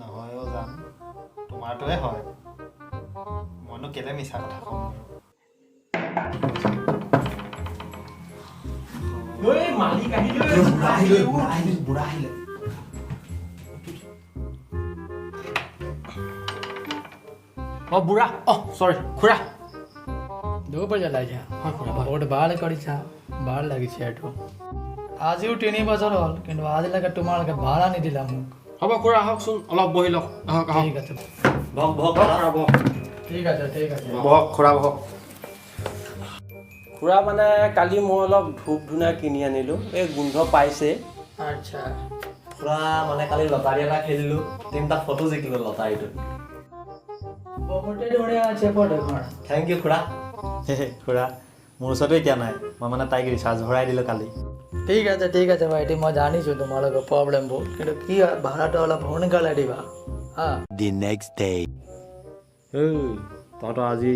নহয়ও জান তোমাৰটোৱে হয় মইনো কেলে মিছা কথা কম মালিক আহিলে বুঢ়া আহিলে बुरा सॉरी खुरा दो बजे लाइजा हां खुरा ओट बाल करिसा बाल লাগি ছেটো আজিও 3 বছৰ হ'ল কিন্তু আজিলৈকে তোমালকে ভাড়া নিদিলা মোক হ'ব খুৰা হক শুন অলপ বহি লওক আহক আহক ঠিক আছে ভক ভক খুৰা ভক ঠিক আছে ভক খুৰা ভক খুৰা মানে কালি মই অলপ ধূপ ধুনা কিনি আনিলো এই গোন্ধ পাইছে আচ্ছা খুৰা মানে কালি লটাৰী এটা খেলিলো তিনটা ফটো জিকিলো লটাৰীটো বহুতে ধৰে আছে ফটোখন থ্যাংক ইউ খুৰা খুৰা মোৰ ওচৰতে এতিয়া নাই মই মানে তাইক ৰিচাৰ্জ ভৰাই দিলো কালি ঠিক আছে ভাইটি মই জানিছো তোমালোকৰ প্ৰবলেমবোৰ কিন্তু কি ভাড়াটো অলপ সোনকালে দিবা হা The next day. তহঁতৰ আজি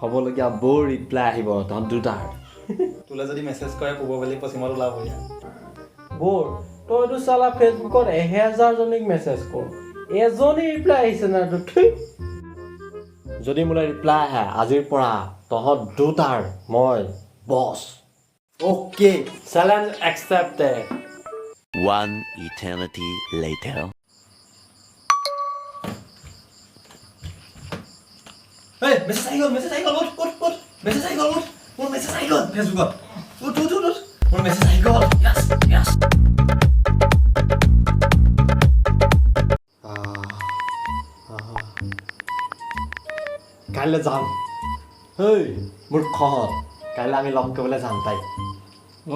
হ'বলগীয়া বৰ ৰিপ্লাই আহিব তহঁত দুটাৰ তোলে যদি মেছেজ কৰে ক'ব বুলি পশ্চিমত ওলাব বৰ তইতো চালা ফেচবুকত 1000 জনীক মেছেজ কৰ এজনী ৰিপ্লাই আহিছে না দুঠি যদি মোলৈ ৰিপ্লাই আহে আজিৰ পৰা তহঁত দুটাৰ মই boss okay challenge accepted One eternity later. Hey, message ahi gol, ut. Message ahi gol, ut. Mon message ahi gol, Facebook. Ut. Mon message ahi gol. Yes. Kaile jam. Hey, mur khot. Kaile ami log kebole jam tai.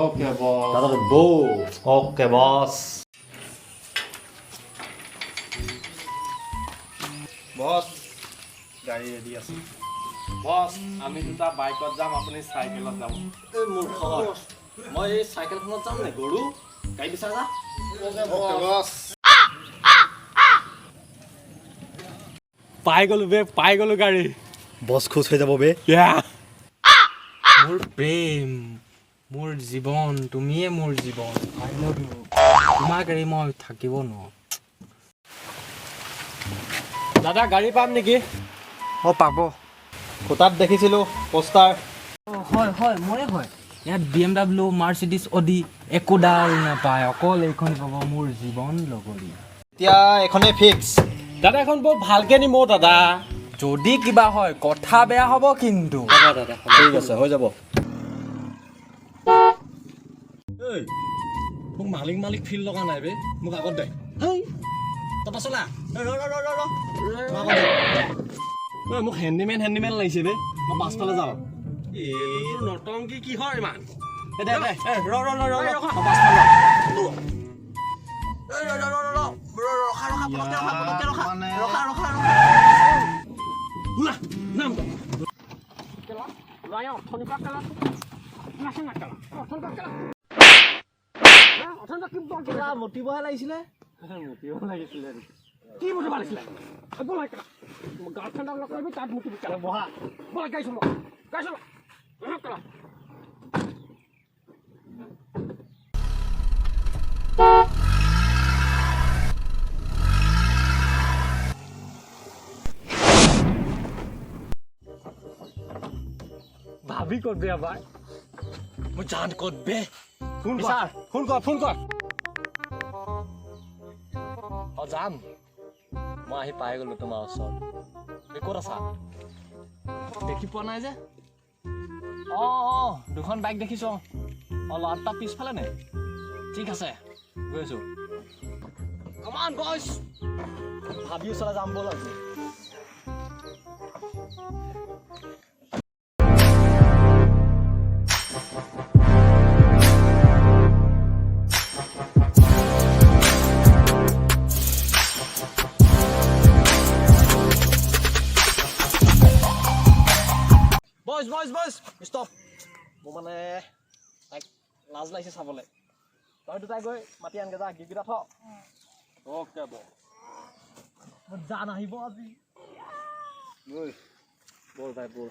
Okay boss Tata bo. Okay, boss. বছ গাড়ী ready আছে বস আমি দুটা বাইকত যাম আপুনি সাইকেলত যাব এই মোৰ খত মই এই সাইকেলখনত যাম নে গৰু গাড়ী বিচাৰ যা বছ পাই গলো গাড়ী বছ খুশ হৈ যাব বে মোৰ প্ৰেম মোৰ জীৱন তুমিয়ে মোৰ জীৱন আই লাভ ইউ তোমাক এৰি মই থাকিব নোৱাৰো দাদা গাড়ী পাম নেকি পাব কোটাত দেখিছিলোঁ পোষ্টাৰ হয় মই ইয়াত BMW মাৰ্চিডিজ অডি একোডাল নাপায় অকল এইখন পাব মোৰ জীৱন লগৰী এতিয়া এখনে ফিক্স দাদা এখন বৰ ভালকে নিম দাদা যদি কিবা হয় কথা বেয়া হ'ব কিন্তু ঠিক আছে হৈ যাব এই মোক মালিক ফিল লগা নাই বে মোক আগত দে তপা চলা মোক হেণ্ডিমেন লাগিছে বে মই পাছফালে যাওঁ এই নটংকি কি হয় ইমান মতিবহে লাগিছিলে কি মুঠি পালিছিলে বলাই কেলা গাৰ্লফ্ৰেণ্ডক লগ কৰিবি তাত মুঠি কেলা বহা বলাই গাইছ কেলা ভাবি ক'ত বে আবাই মই জান ক'ত বে ফোন কৰ যাম মই আহি পাই গলো তোমাৰ ওচৰত তুমি ক'ত আছা দেখি পোৱা নাই যে দুখন বাইক দেখিছো ল'ৰাটা পিছফালে নে ঠিক আছে গৈ আছো কমান বয়স ভাবি ওচৰলৈ যাম ব'ল আজি বয়স ষ্টপ মোৰ মানে তাইক লাজ লাগিছে চাবলৈ তই দুটাই গৈ মাতি আনগে যা গিফ্টকেইটা থ অ'কে বছ জান আহিব আজি বল ভাই বল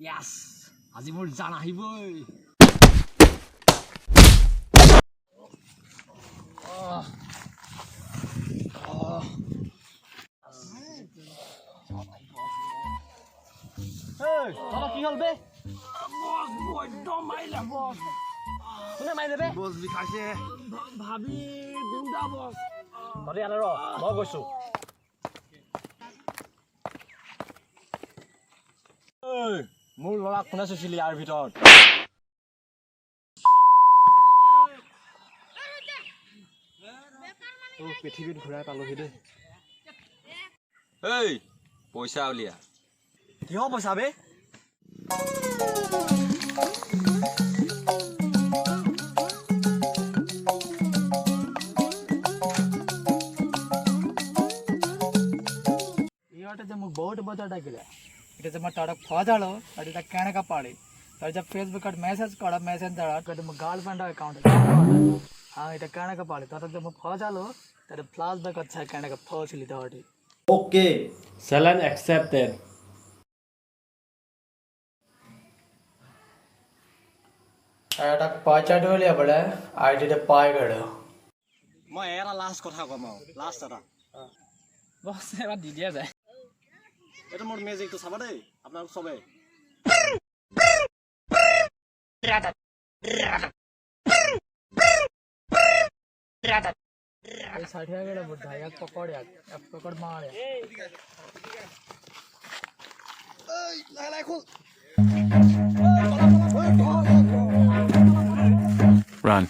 Yes! আজি মোৰ জান আহিবই কি হল বে কোনে মাৰিলে বে বছ বিষাইছে ভাবি গুণ্ডা বছ তই আনে ৰ মই গৈছো মোৰ ল'ৰাক কোনে চুইছিলি ইয়াৰ ভিতৰত পৃথিৱীত ঘূৰাই পালোহি দেই এই পইচা উলিয়া কিহৰ পইচা বে इटे जब मुझे बहुत बचा डाकिले इटे जब मैं ताड़ा फौजालो अरे तक कहने का पाड़ी तो जब फेसबुक पर मैसेज करा मैसेज दाड़ा तो मैं गर्लफ्रेंड अकाउंट हाँ इटे कहने का पाड़ी तो जब मैं फौजालो तेरे फ्लैशबैक अच्छा कहने का फौज ली ताड़ी Okay. Challenge accepted. এটা পাঁচটা ডলিয়া বলে আইডিটা পাই গেল মই এটা লাষ্ট কথা কম আৰু লাষ্ট এটা বছ এবাৰ দি দিয়া যায় এইটো মোৰ মেজিকটো চাবা দেই আপোনালোক চবে এই 60 গেল বুদ্ধা এক পকড় মার Run.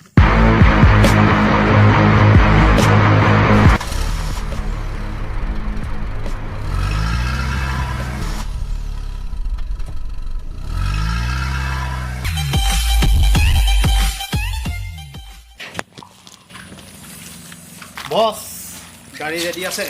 বছ গাড়ী ৰেডি আছে